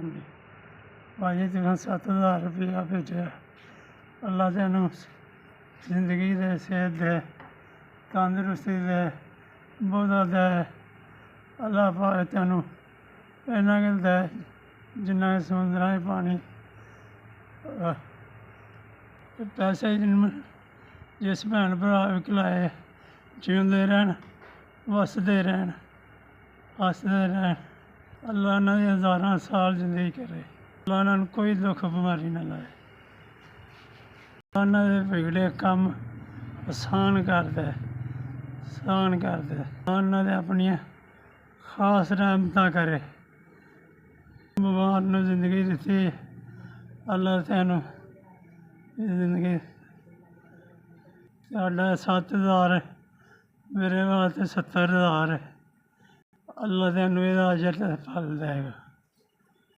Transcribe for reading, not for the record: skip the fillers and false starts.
ਹਾਂਜੀ ਭਾਜੀ ਤੁਸੀਂ 7000 ਰੁਪਇਆ ਭੇਜਿਆ। ਅੱਲਾ ਤੈਨੂੰ ਜ਼ਿੰਦਗੀ ਦੇ, ਸਿਹਤ ਦੇ, ਤੰਦਰੁਸਤੀ ਦੇ, ਬਹੁਤਾ ਦੇ। ਅੱਲਾ ਪਾਕ ਤੈਨੂੰ ਇੰਨਾ ਕੁ ਦੇ ਜਿੰਨਾ ਕਿ ਸਮੁੰਦਰਾਂ 'ਚ ਪਾਣੀ। ਪੈਸੇ ਜਿਸ ਭੈਣ ਭਰਾ ਵੀ ਖਿਲਾਏ ਜਿਉਂਦੇ ਰਹਿਣ, ਵਸਦੇ ਰਹਿਣ, ਹੱਸਦੇ ਰਹਿਣ। ਅੱਲਾ ਉਹਨਾਂ ਦੀ ਹਜ਼ਾਰਾਂ ਸਾਲ ਜ਼ਿੰਦਗੀ ਕਰੇ। ਅੱਲਾ ਉਹਨਾਂ ਨੂੰ ਕੋਈ ਦੁੱਖ ਬਿਮਾਰੀ ਨਾ ਲਾਏ। ਉਹਨਾਂ ਦੇ ਵਿਗੜੇ ਕੰਮ ਆਸਾਨ ਕਰ ਦੇ, ਆਸਾਨ ਕਰ ਦੇ। ਉਹਨਾਂ ਦੇ ਆਪਣੀਆਂ ਖਾਸ ਰਹਿਮਤਾਂ ਕਰੇ। ਬਿਮਾਰ ਨੂੰ ਜ਼ਿੰਦਗੀ ਦਿੱਤੀ, ਅੱਲਾ ਤੈਨੂੰ ਜ਼ਿੰਦਗੀ। ਸਾਡਾ 7000 ਮੇਰੇ ਵਾਸਤੇ 70000 ਹੈ। ਅੱਲਾ ਤੈਨੂੰ ਇਹਦਾ ਅਜਰ ਤੇ ਫਲ ਦੇਗਾ।